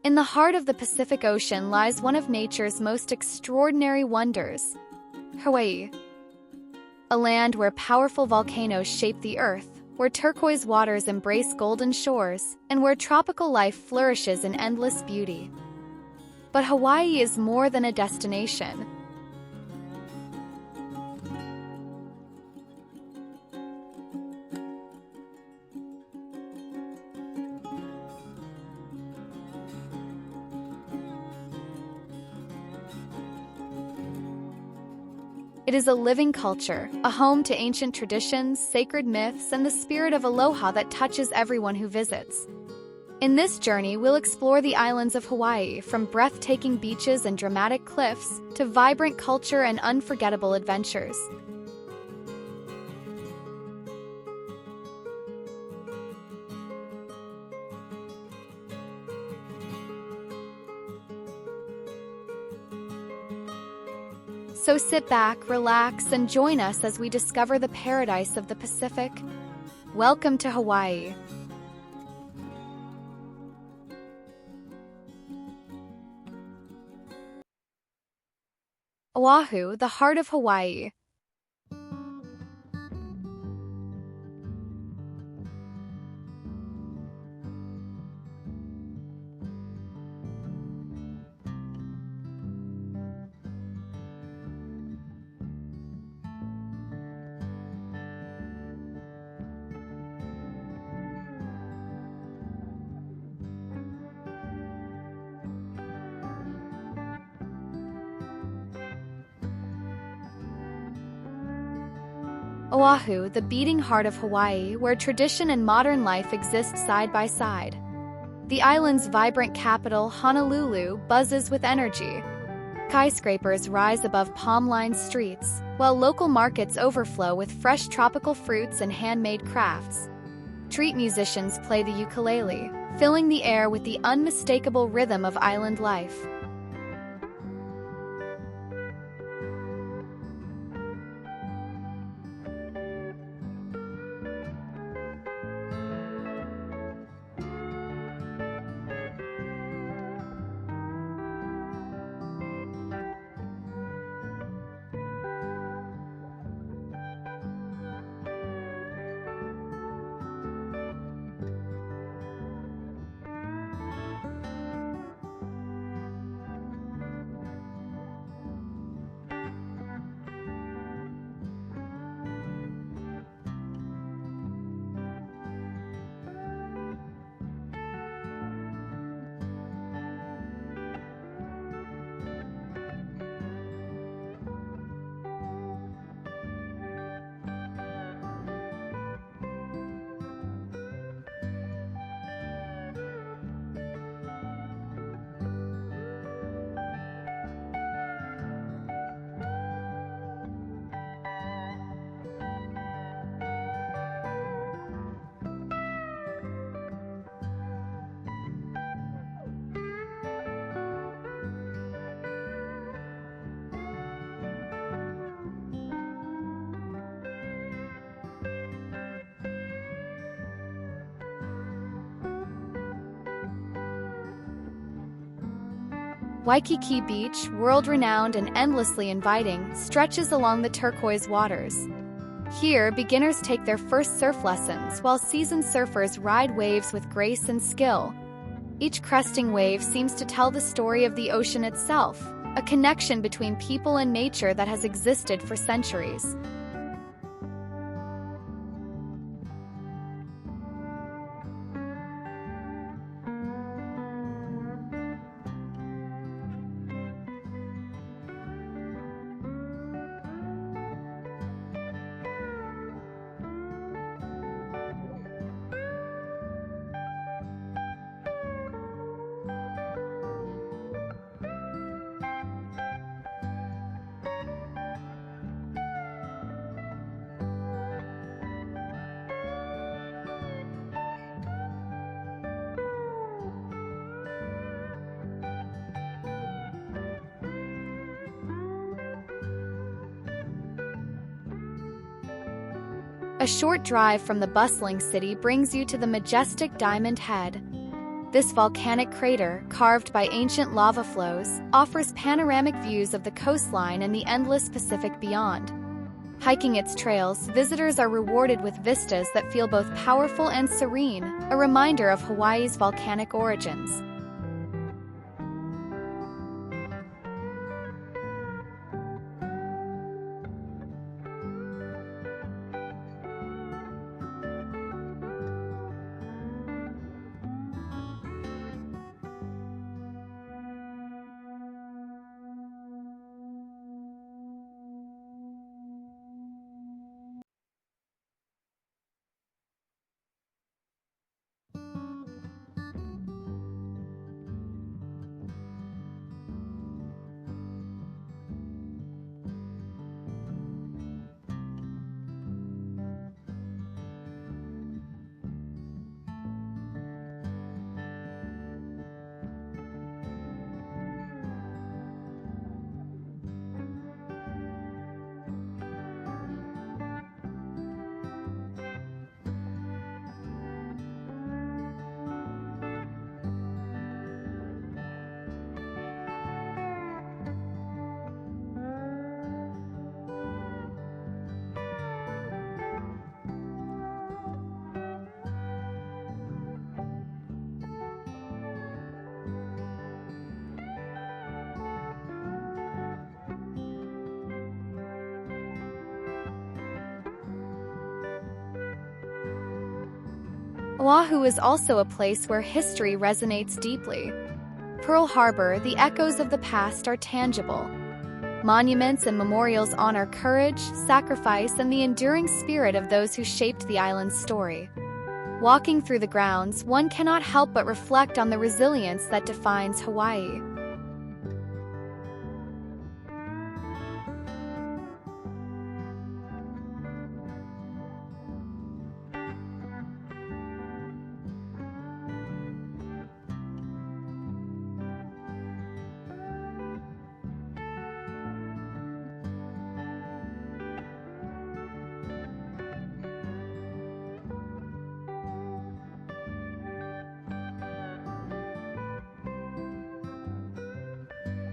In the heart of the Pacific Ocean lies one of nature's most extraordinary wonders, Hawaii. A land where powerful volcanoes shape the earth, where turquoise waters embrace golden shores, and where tropical life flourishes in endless beauty. But Hawaii is more than a destination. It is a living culture, a home to ancient traditions, sacred myths, and the spirit of aloha that touches everyone who visits. In this journey, we'll explore the islands of Hawaii, from breathtaking beaches and dramatic cliffs to vibrant culture and unforgettable adventures. So sit back, relax, and join us as we discover the paradise of the Pacific. Welcome to Hawaii. Oahu, the heart of Hawaii. Oahu, the beating heart of Hawaii, where tradition and modern life exist side by side. The island's vibrant capital, Honolulu, buzzes with energy. Skyscrapers rise above palm-lined streets, while local markets overflow with fresh tropical fruits and handmade crafts. Street musicians play the ukulele, filling the air with the unmistakable rhythm of island life. Waikiki Beach, world-renowned and endlessly inviting, stretches along the turquoise waters. Here, beginners take their first surf lessons, while seasoned surfers ride waves with grace and skill. Each cresting wave seems to tell the story of the ocean itself, a connection between people and nature that has existed for centuries. A short drive from the bustling city brings you to the majestic Diamond Head. This volcanic crater, carved by ancient lava flows, offers panoramic views of the coastline and the endless Pacific beyond. Hiking its trails, visitors are rewarded with vistas that feel both powerful and serene, a reminder of Hawaii's volcanic origins. Oahu is also a place where history resonates deeply. Pearl Harbor, the echoes of the past are tangible. Monuments and memorials honor courage, sacrifice, and the enduring spirit of those who shaped the island's story. Walking through the grounds, one cannot help but reflect on the resilience that defines Hawaii.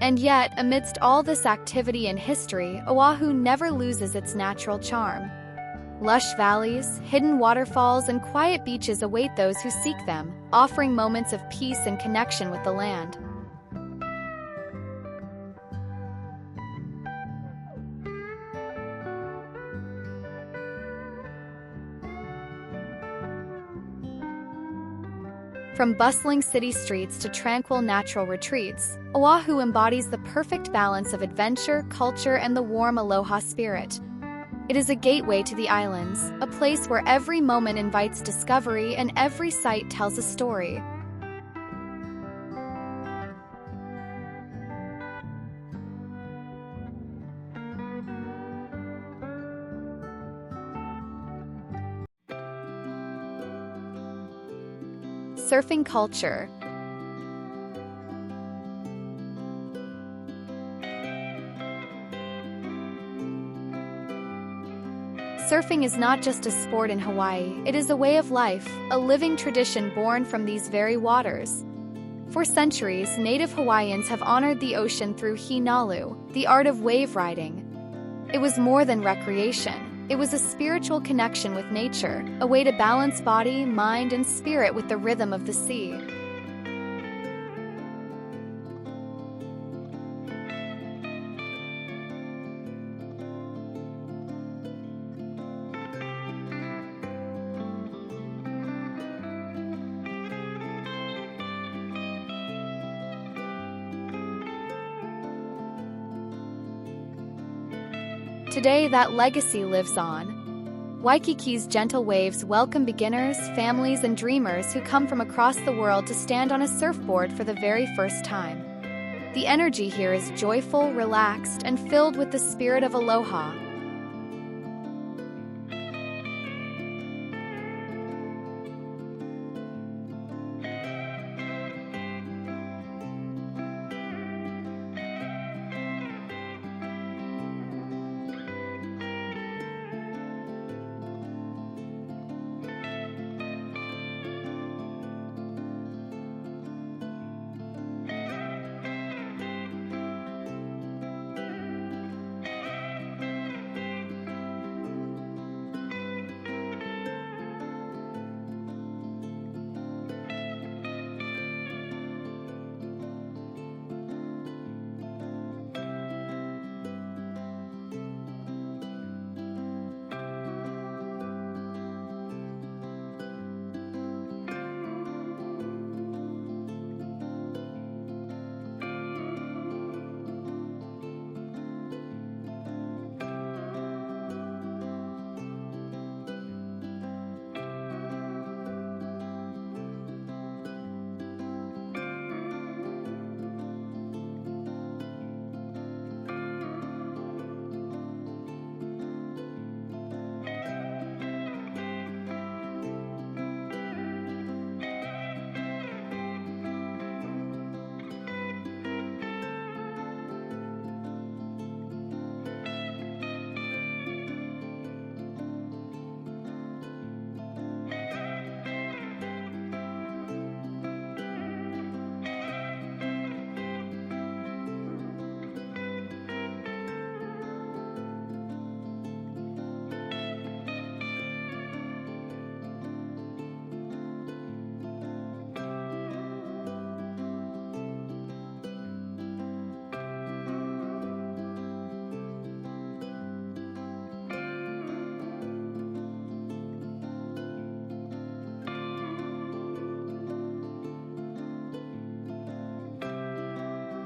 And yet, amidst all this activity and history, Oahu never loses its natural charm. Lush valleys, hidden waterfalls, and quiet beaches await those who seek them, offering moments of peace and connection with the land. From bustling city streets to tranquil natural retreats, Oahu embodies the perfect balance of adventure, culture, and the warm aloha spirit. It is a gateway to the islands, a place where every moment invites discovery and every sight tells a story. Surfing culture. Surfing is not just a sport in Hawaii, it is a way of life, a living tradition born from these very waters. For centuries, native Hawaiians have honored the ocean through hinalu, the art of wave riding. It was more than recreation. It was a spiritual connection with nature, a way to balance body, mind, and spirit with the rhythm of the sea. Today, that legacy lives on. Waikiki's gentle waves welcome beginners, families, and dreamers who come from across the world to stand on a surfboard for the very first time. The energy here is joyful, relaxed, and filled with the spirit of aloha.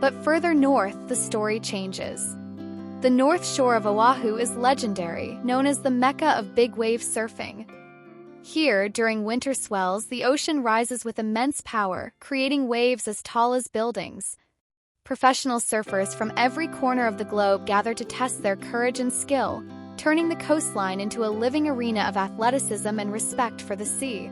But further north, the story changes. The north shore of Oahu is legendary, known as the Mecca of big wave surfing. Here, during winter swells, the ocean rises with immense power, creating waves as tall as buildings. Professional surfers from every corner of the globe gather to test their courage and skill, turning the coastline into a living arena of athleticism and respect for the sea.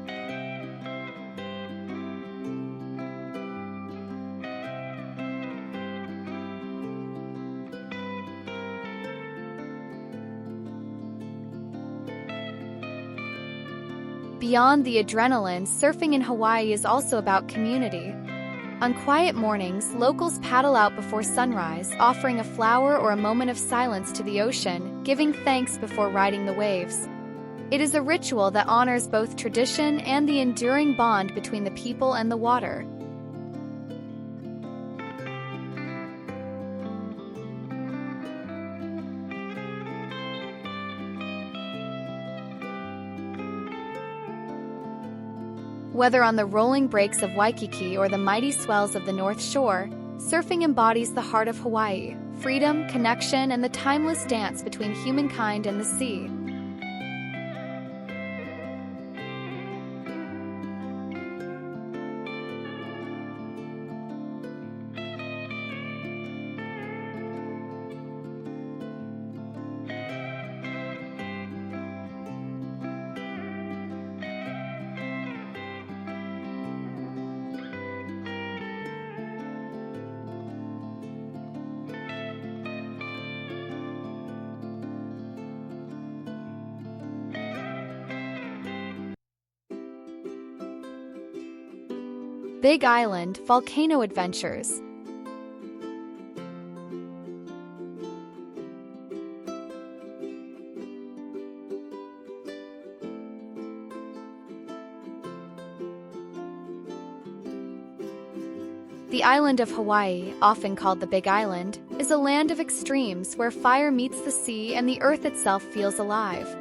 Beyond the adrenaline, surfing in Hawaii is also about community. On quiet mornings, locals paddle out before sunrise, offering a flower or a moment of silence to the ocean, giving thanks before riding the waves. It is a ritual that honors both tradition and the enduring bond between the people and the water. Whether on the rolling breaks of Waikiki or the mighty swells of the North Shore, surfing embodies the heart of Hawaii: freedom, connection, and the timeless dance between humankind and the sea. Big Island Volcano Adventures. The island of Hawaii, often called the Big Island, is a land of extremes where fire meets the sea and the earth itself feels alive.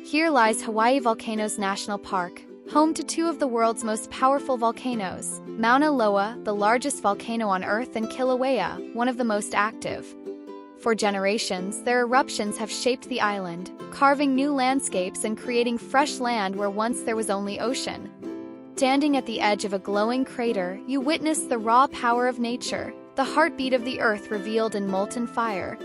Here lies Hawaii Volcanoes National Park, home to two of the world's most powerful volcanoes, Mauna Loa, the largest volcano on Earth, and Kilauea, one of the most active. For generations, their eruptions have shaped the island, carving new landscapes and creating fresh land where once there was only ocean. Standing at the edge of a glowing crater, you witness the raw power of nature, the heartbeat of the earth revealed in molten fire.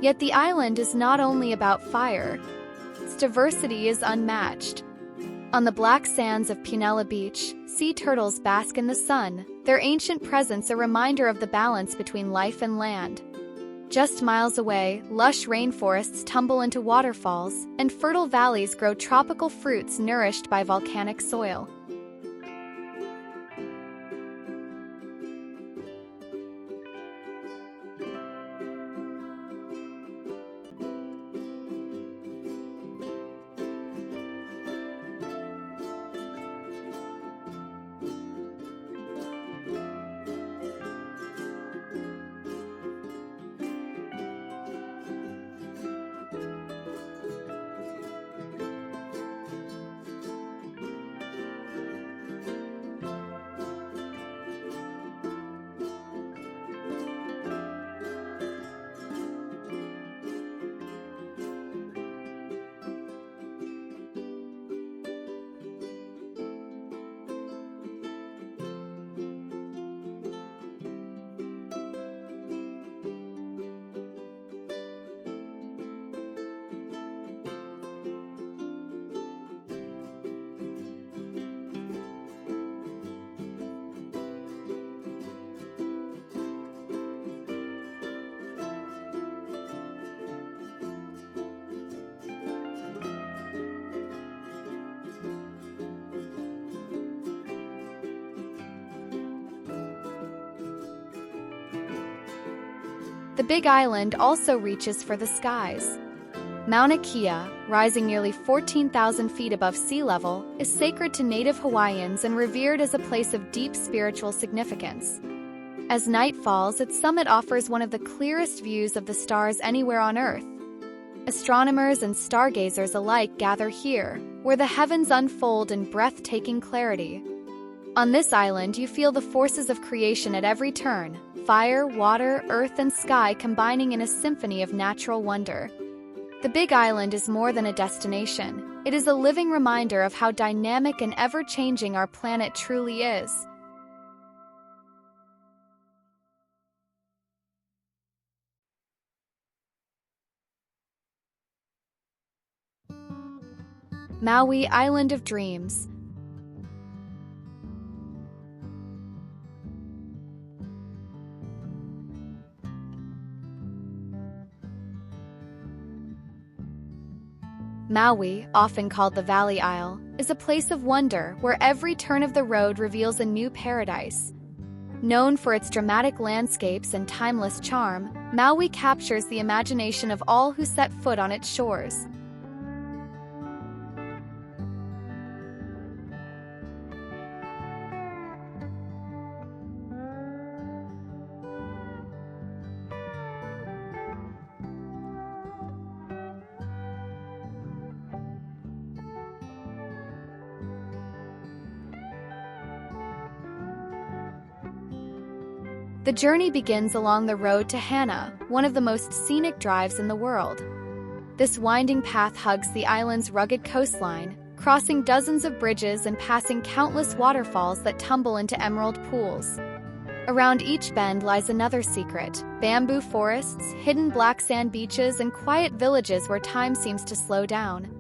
Yet the island is not only about fire. Its diversity is unmatched. On the black sands of Punella Beach, sea turtles bask in the sun, their ancient presence a reminder of the balance between life and land. Just miles away, lush rainforests tumble into waterfalls, and fertile valleys grow tropical fruits nourished by volcanic soil. The Big Island also reaches for the skies. Mauna Kea, rising nearly 14,000 feet above sea level, is sacred to native Hawaiians and revered as a place of deep spiritual significance. As night falls, its summit offers one of the clearest views of the stars anywhere on Earth. Astronomers and stargazers alike gather here, where the heavens unfold in breathtaking clarity. On this island, you feel the forces of creation at every turn: fire, water, earth, and sky combining in a symphony of natural wonder. The Big Island is more than a destination. It is a living reminder of how dynamic and ever-changing our planet truly is. Maui, Island of Dreams. Maui, often called the Valley Isle, is a place of wonder where every turn of the road reveals a new paradise. Known for its dramatic landscapes and timeless charm, Maui captures the imagination of all who set foot on its shores. The journey begins along the road to Hana, one of the most scenic drives in the world. This winding path hugs the island's rugged coastline, crossing dozens of bridges and passing countless waterfalls that tumble into emerald pools. Around each bend lies another secret: bamboo forests, hidden black sand beaches, and quiet villages where time seems to slow down.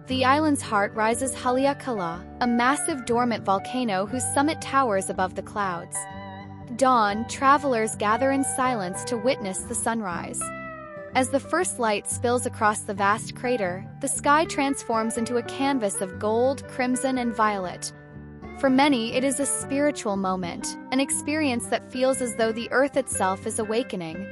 The island's heart rises Haleakala, a massive dormant volcano whose summit towers above the clouds. Dawn, travelers gather in silence to witness the sunrise. As the first light spills across the vast crater, the sky transforms into a canvas of gold, crimson, and violet. For many, it is a spiritual moment, an experience that feels as though the earth itself is awakening.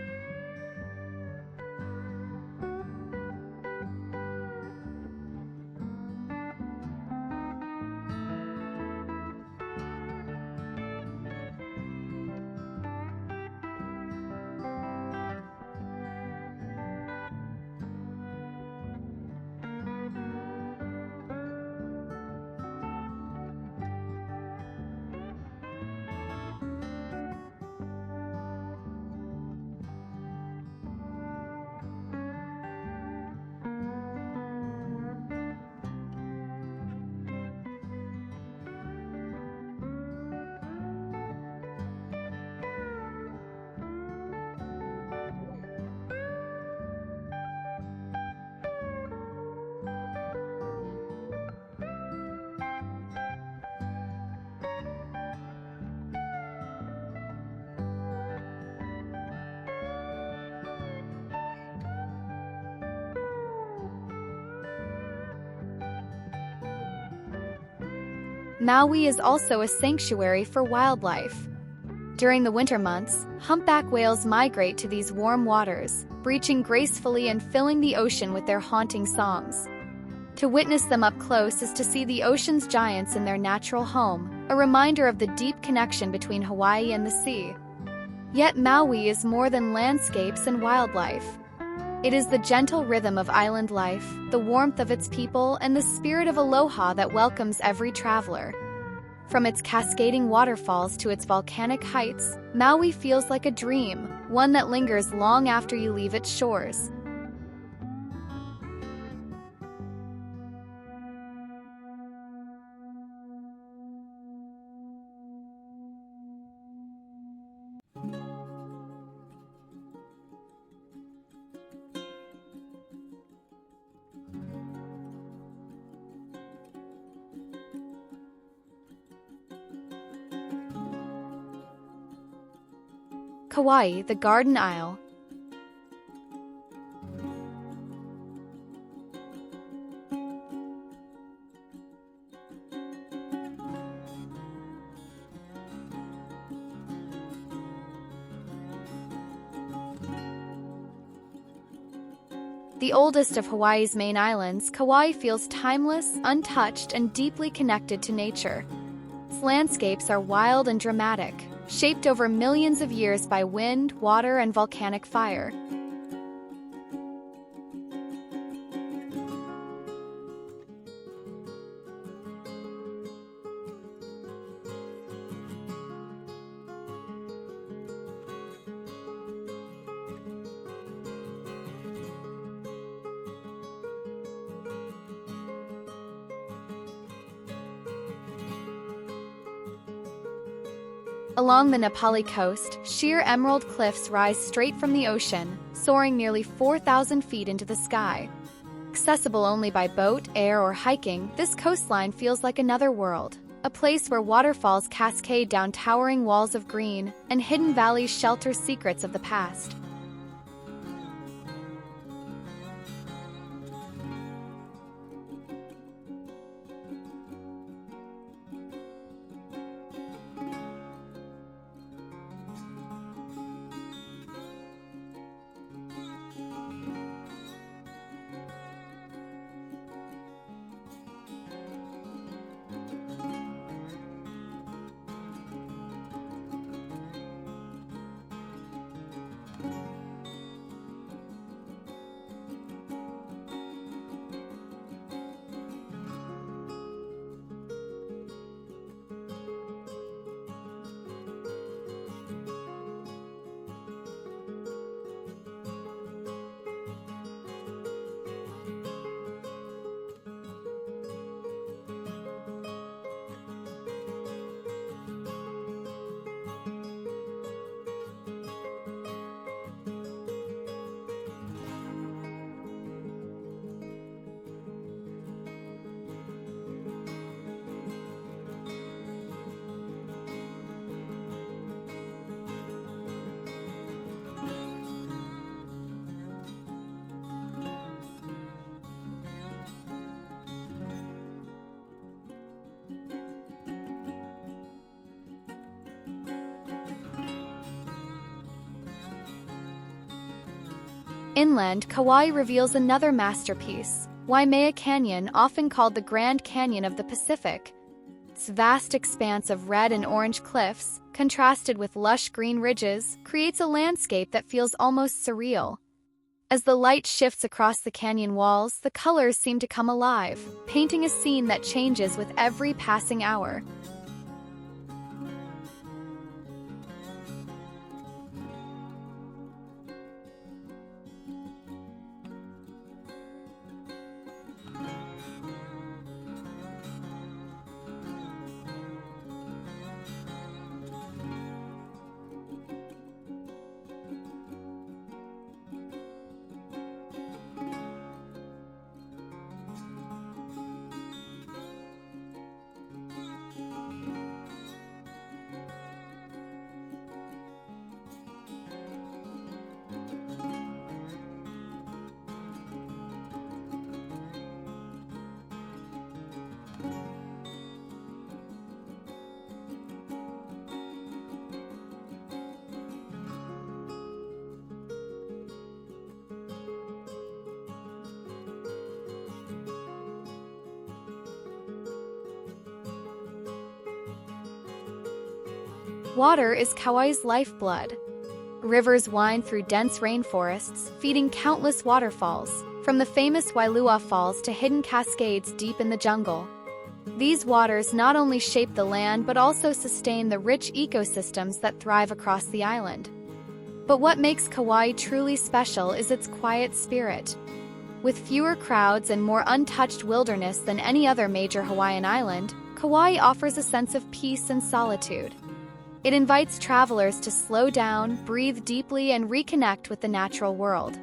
Maui is also a sanctuary for wildlife. During the winter months, humpback whales migrate to these warm waters, breaching gracefully and filling the ocean with their haunting songs. To witness them up close is to see the ocean's giants in their natural home, a reminder of the deep connection between Hawaii and the sea. Yet Maui is more than landscapes and wildlife. It is the gentle rhythm of island life, the warmth of its people, and the spirit of aloha that welcomes every traveler. From its cascading waterfalls to its volcanic heights, Maui feels like a dream, one that lingers long after you leave its shores. Kauai, the Garden Isle. The oldest of Hawaii's main islands, Kauai feels timeless, untouched, and deeply connected to nature. Its landscapes are wild and dramatic, shaped over millions of years by wind, water, and volcanic fire. Along the Nepali coast, sheer emerald cliffs rise straight from the ocean, soaring nearly 4,000 feet into the sky. Accessible only by boat, air, or hiking, this coastline feels like another world, a place where waterfalls cascade down towering walls of green, and hidden valleys shelter secrets of the past. Inland, Kauai reveals another masterpiece, Waimea Canyon, often called the Grand Canyon of the Pacific. Its vast expanse of red and orange cliffs, contrasted with lush green ridges, creates a landscape that feels almost surreal. As the light shifts across the canyon walls, the colors seem to come alive, painting a scene that changes with every passing hour. Water is Kauai's lifeblood. Rivers wind through dense rainforests, feeding countless waterfalls, from the famous Wailua Falls to hidden cascades deep in the jungle. These waters not only shape the land but also sustain the rich ecosystems that thrive across the island. But what makes Kauai truly special is its quiet spirit. With fewer crowds and more untouched wilderness than any other major Hawaiian island, Kauai offers a sense of peace and solitude. It invites travelers to slow down, breathe deeply, and reconnect with the natural world.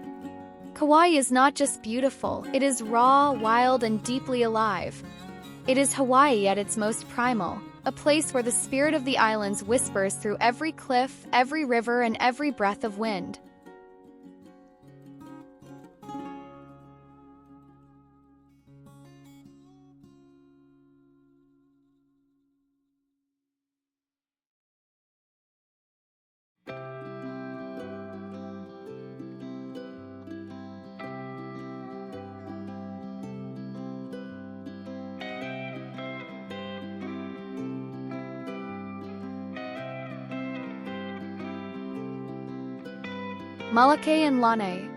Kauai is not just beautiful, it is raw, wild, and deeply alive. It is Hawaii at its most primal, a place where the spirit of the islands whispers through every cliff, every river, and every breath of wind. Moloka and Lana.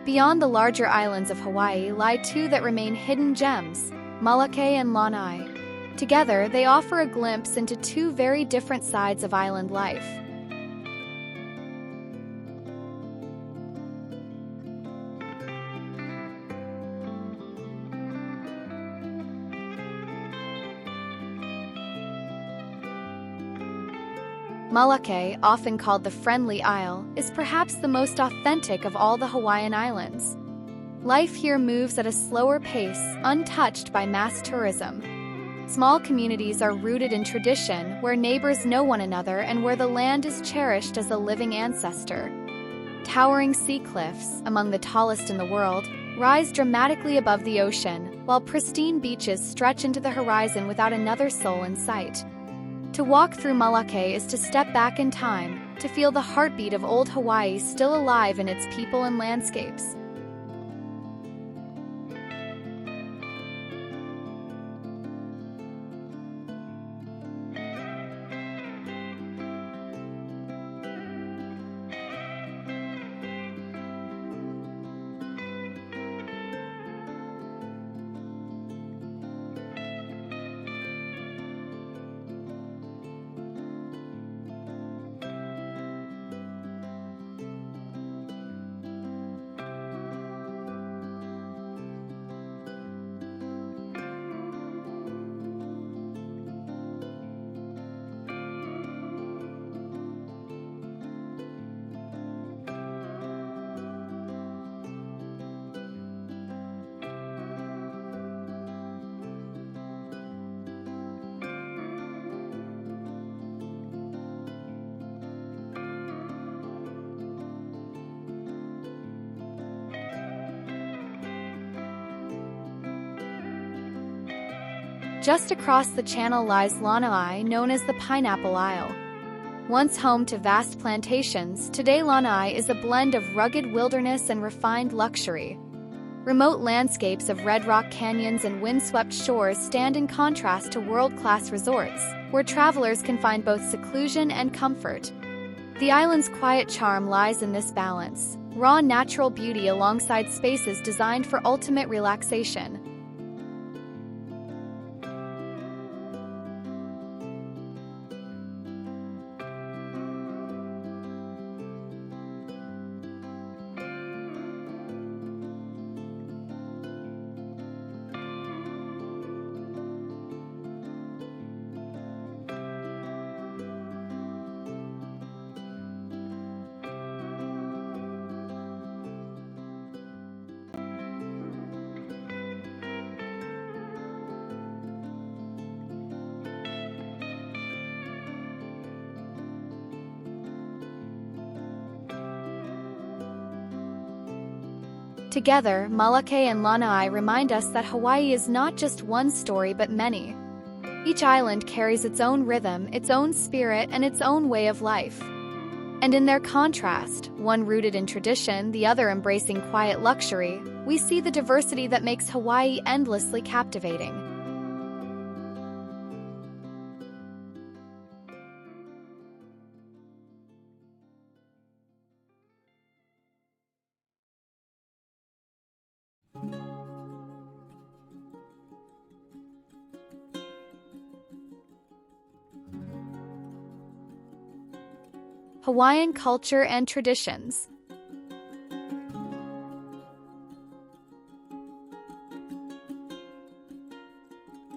Beyond the larger islands of Hawaii lie two that remain hidden gems, Moloka and Lana. Together, they offer a glimpse into two very different sides of island life. Moloka, often called the Friendly Isle, is perhaps the most authentic of all the Hawaiian Islands. Life here moves at a slower pace, untouched by mass tourism. Small communities are rooted in tradition, where neighbors know one another and where the land is cherished as a living ancestor. Towering sea cliffs, among the tallest in the world, rise dramatically above the ocean, while pristine beaches stretch into the horizon without another soul in sight. To walk through Moloka is to step back in time, to feel the heartbeat of old Hawaii still alive in its people and landscapes. Just across the channel lies Lana, known as the Pineapple Isle. Once home to vast plantations, today Lana is a blend of rugged wilderness and refined luxury. Remote landscapes of red rock canyons and windswept shores stand in contrast to world-class resorts, where travelers can find both seclusion and comfort. The island's quiet charm lies in this balance, raw natural beauty alongside spaces designed for ultimate relaxation. Together, Moloka and Lana remind us that Hawaii is not just one story but many. Each island carries its own rhythm, its own spirit, and its own way of life. And in their contrast, one rooted in tradition, the other embracing quiet luxury, we see the diversity that makes Hawaii endlessly captivating. Hawaiian culture and traditions.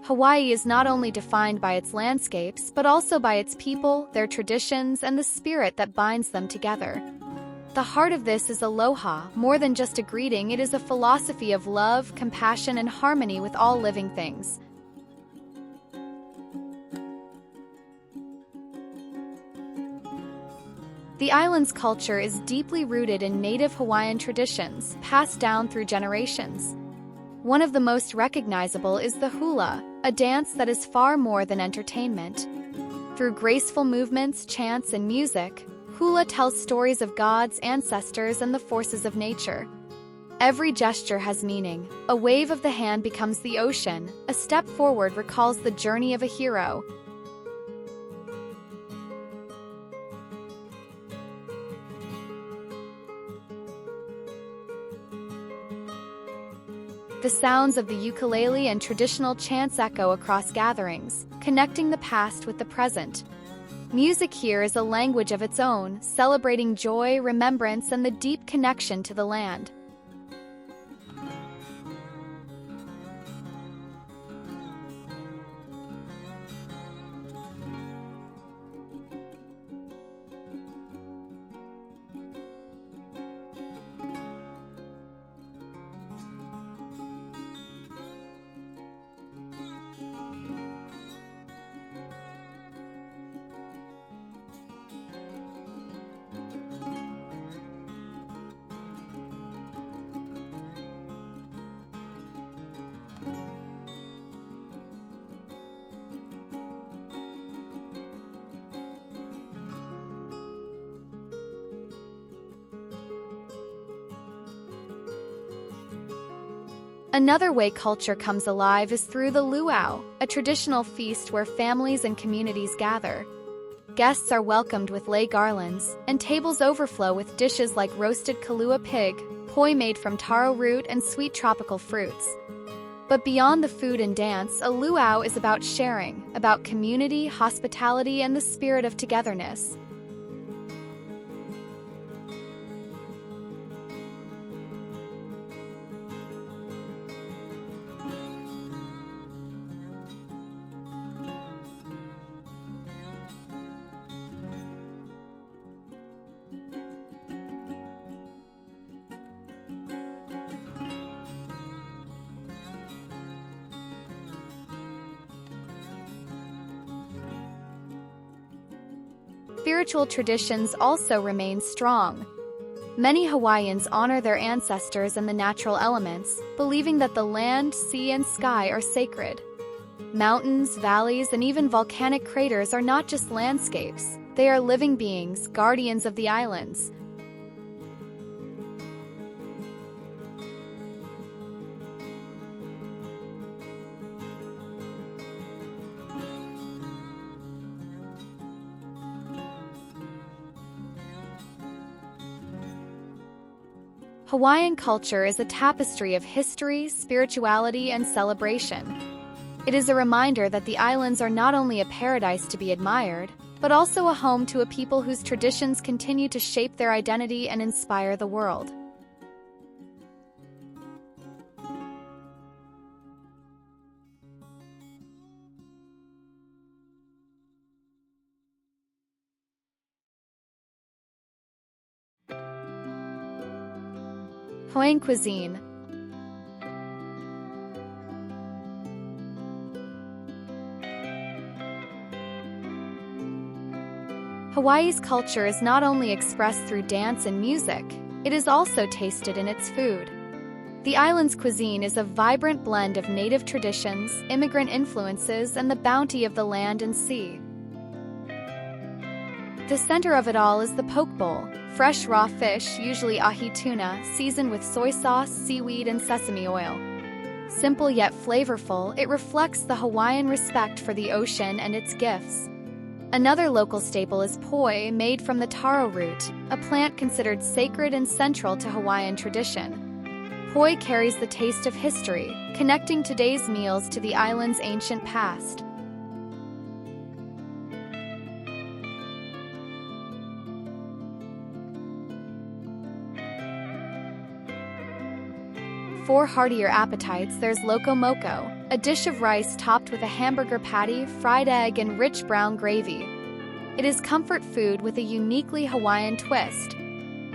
Hawaii is not only defined by its landscapes, but also by its people, their traditions, and the spirit that binds them together. The heart of this is aloha. More than just a greeting, it is a philosophy of love, compassion, and harmony with all living things. The island's culture is deeply rooted in native Hawaiian traditions, passed down through generations. One of the most recognizable is the hula, a dance that is far more than entertainment. Through graceful movements, chants, and music, hula tells stories of gods, ancestors, and the forces of nature. Every gesture has meaning. A wave of the hand becomes the ocean, a step forward recalls the journey of a hero. The sounds of the ukulele and traditional chants echo across gatherings, connecting the past with the present. Music here is a language of its own, celebrating joy, remembrance, and the deep connection to the land. Another way culture comes alive is through the luau, a traditional feast where families and communities gather. Guests are welcomed with lei garlands, and tables overflow with dishes like roasted kalua pig, poi made from taro root, and sweet tropical fruits. But beyond the food and dance, a luau is about sharing, about community, hospitality, and the spirit of togetherness. Spiritual traditions also remain strong. Many Hawaiians honor their ancestors and the natural elements, believing that the land, sea, and sky are sacred. Mountains, valleys, and even volcanic craters are not just landscapes, they are living beings, guardians of the islands. Hawaiian culture is a tapestry of history, spirituality, and celebration. It is a reminder that the islands are not only a paradise to be admired, but also a home to a people whose traditions continue to shape their identity and inspire the world. Hawaiian cuisine. Hawaii's culture is not only expressed through dance and music, it is also tasted in its food. The island's cuisine is a vibrant blend of native traditions, immigrant influences, and the bounty of the land and sea. The center of it all is the poke bowl, fresh raw fish, usually ahi tuna, seasoned with soy sauce, seaweed, and sesame oil. Simple yet flavorful, it reflects the Hawaiian respect for the ocean and its gifts. Another local staple is poi, made from the taro root, a plant considered sacred and central to Hawaiian tradition. Poi carries the taste of history, connecting today's meals to the island's ancient past. For heartier appetites, there's loco moco, a dish of rice topped with a hamburger patty, fried egg, and rich brown gravy. It is comfort food with a uniquely Hawaiian twist.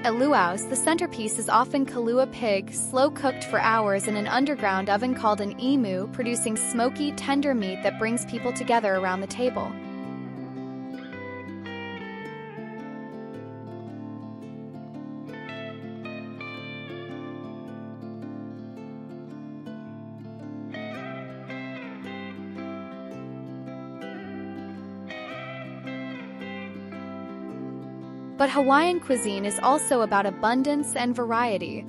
At luau's, the centerpiece is often kalua pig, slow-cooked for hours in an underground oven called an imu, producing smoky, tender meat that brings people together around the table. But Hawaiian cuisine is also about abundance and variety.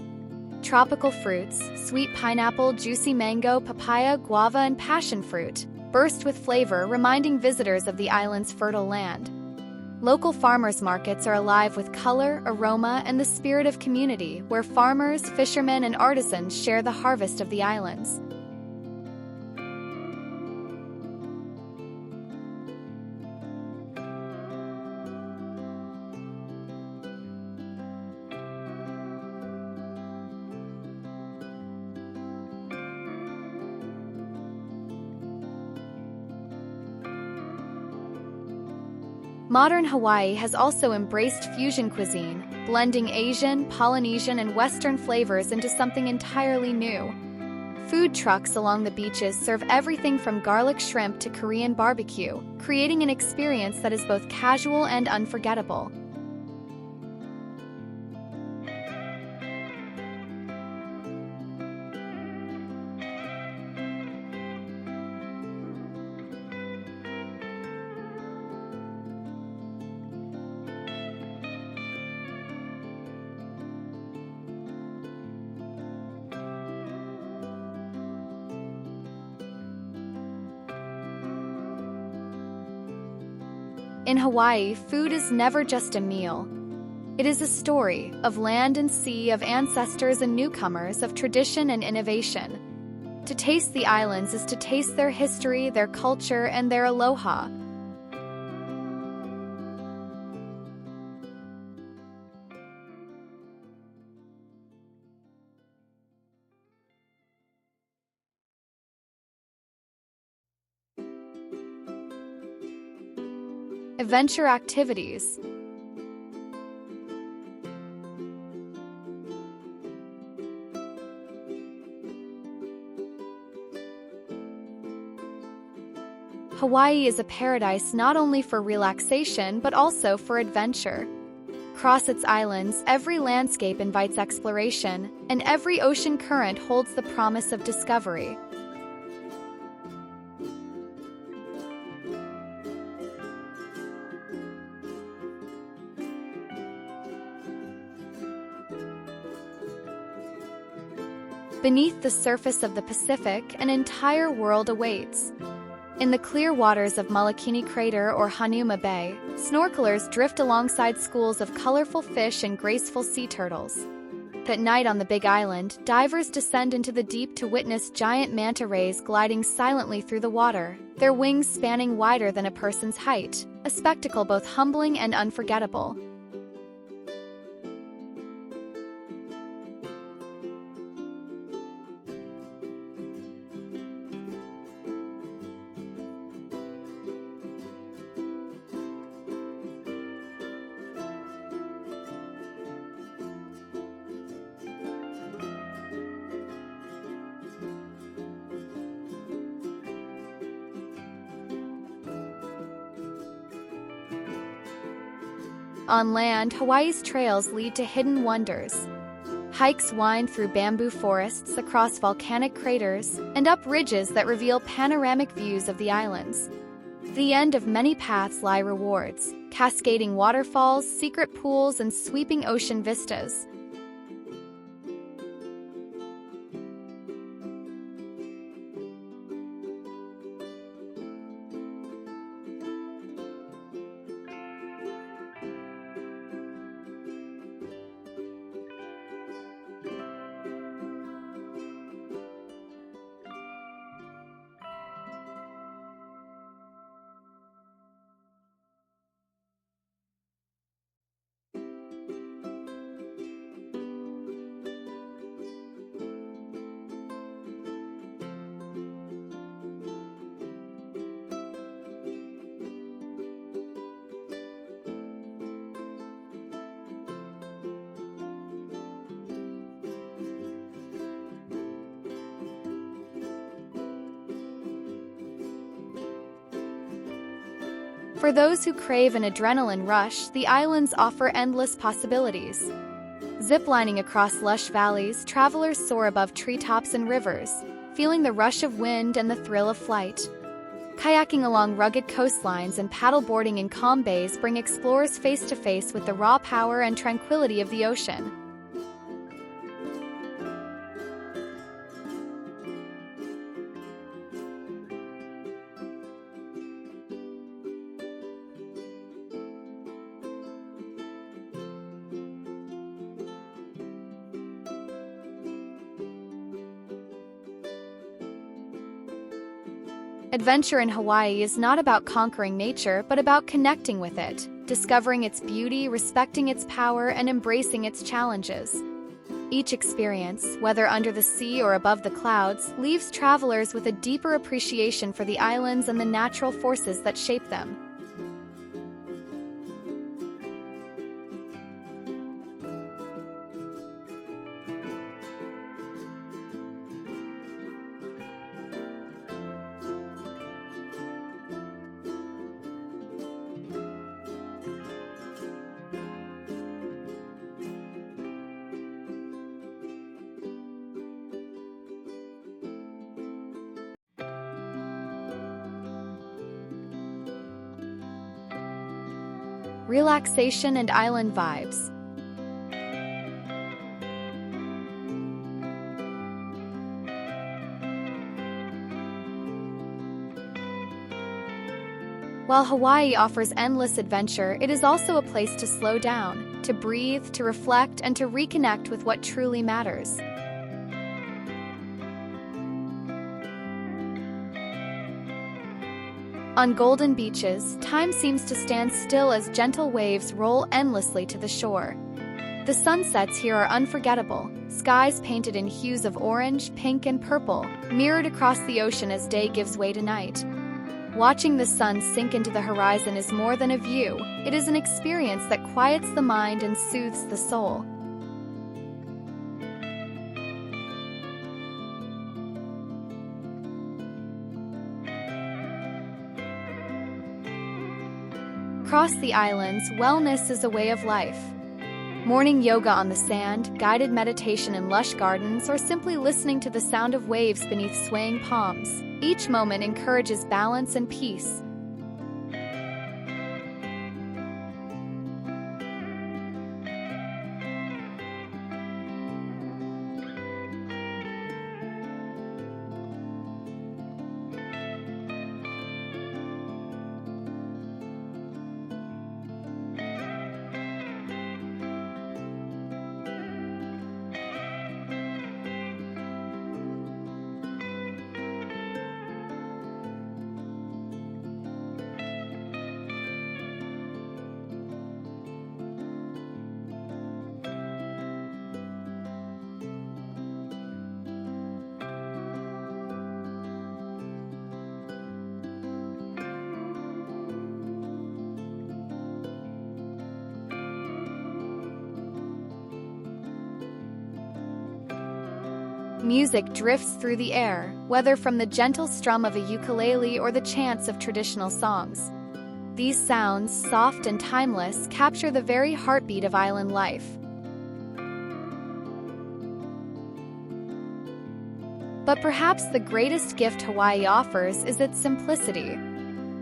Tropical fruits, sweet pineapple, juicy mango, papaya, guava, and passion fruit, burst with flavor, reminding visitors of the island's fertile land. Local farmers' markets are alive with color, aroma, and the spirit of community, where farmers, fishermen, and artisans share the harvest of the islands. Modern Hawaii has also embraced fusion cuisine, blending Asian, Polynesian, and Western flavors into something entirely new. Food trucks along the beaches serve everything from garlic shrimp to Korean barbecue, creating an experience that is both casual and unforgettable. In Hawaii, food is never just a meal. It is a story of land and sea, of ancestors and newcomers, of tradition and innovation. To taste the islands is to taste their history, their culture, and their aloha. Adventure activities. Hawaii is a paradise not only for relaxation but also for adventure. Across its islands, every landscape invites exploration, and every ocean current holds the promise of discovery. Beneath the surface of the Pacific, an entire world awaits. In the clear waters of Moloka Crater or Hanuma Bay, snorkelers drift alongside schools of colorful fish and graceful sea turtles. At night on the Big Island, divers descend into the deep to witness giant manta rays gliding silently through the water, their wings spanning wider than a person's height, a spectacle both humbling and unforgettable. On land, Hawaii's trails lead to hidden wonders. Hikes wind through bamboo forests, across volcanic craters, and up ridges that reveal panoramic views of the islands. The end of many paths lie rewards, cascading waterfalls, secret pools, and sweeping ocean vistas. For those who crave an adrenaline rush, the islands offer endless possibilities. Ziplining across lush valleys, travelers soar above treetops and rivers, feeling the rush of wind and the thrill of flight. Kayaking along rugged coastlines and paddleboarding in calm bays bring explorers face to face with the raw power and tranquility of the ocean. Adventure in Hawaii is not about conquering nature, but about connecting with it, discovering its beauty, respecting its power, and embracing its challenges. Each experience, whether under the sea or above the clouds, leaves travelers with a deeper appreciation for the islands and the natural forces that shape them. Relaxation and island vibes. While Hawaii offers endless adventure, it is also a place to slow down, to breathe, to reflect, and to reconnect with what truly matters. On golden beaches, time seems to stand still as gentle waves roll endlessly to the shore. The sunsets here are unforgettable, skies painted in hues of orange, pink, and purple, mirrored across the ocean as day gives way to night. Watching the sun sink into the horizon is more than a view, it is an experience that quiets the mind and soothes the soul. Across the islands, wellness is a way of life. Morning yoga on the sand, guided meditation in lush gardens, or simply listening to the sound of waves beneath swaying palms. Each moment encourages balance and peace. Music drifts through the air, whether from the gentle strum of a ukulele or the chants of traditional songs. These sounds, soft and timeless, capture the very heartbeat of island life. But perhaps the greatest gift Hawaii offers is its simplicity.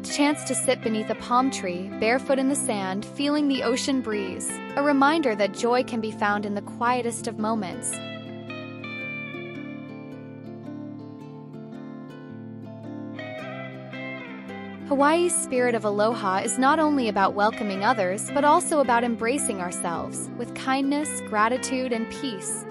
The chance to sit beneath a palm tree, barefoot in the sand, feeling the ocean breeze, a reminder that joy can be found in the quietest of moments. Hawaii's spirit of aloha is not only about welcoming others, but also about embracing ourselves with kindness, gratitude, and peace.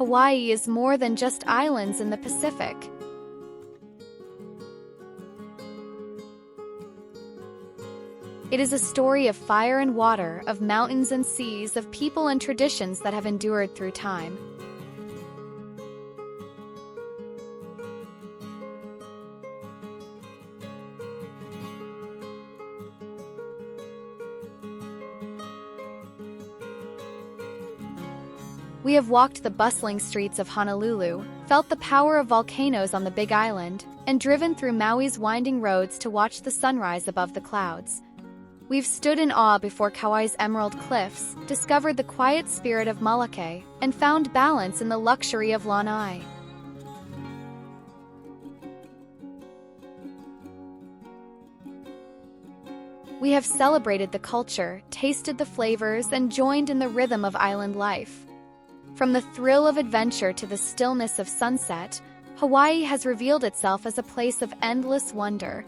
Hawaii is more than just islands in the Pacific. It is a story of fire and water, of mountains and seas, of people and traditions that have endured through time. We have walked the bustling streets of Honolulu, felt the power of volcanoes on the Big Island, and driven through Maui's winding roads to watch the sunrise above the clouds. We've stood in awe before Kauai's emerald cliffs, discovered the quiet spirit of Moloka, and found balance in the luxury of Lana. We have celebrated the culture, tasted the flavors, and joined in the rhythm of island life. From the thrill of adventure to the stillness of sunset, Hawaii has revealed itself as a place of endless wonder.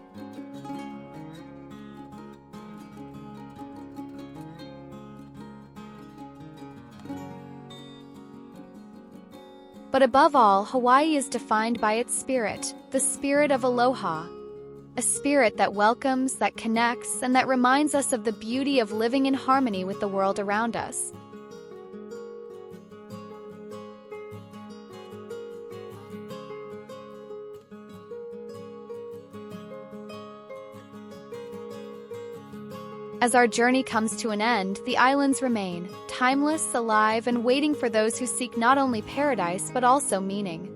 But above all, Hawaii is defined by its spirit, the spirit of aloha. A spirit that welcomes, that connects, and that reminds us of the beauty of living in harmony with the world around us. As our journey comes to an end, the islands remain, timeless, alive, and waiting for those who seek not only paradise but also meaning.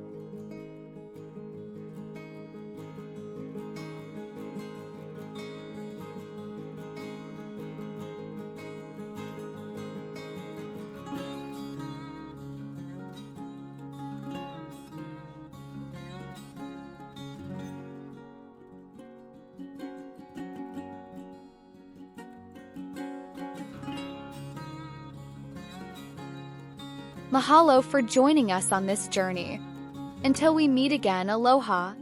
Mahalo for joining us on this journey. Until we meet again, aloha.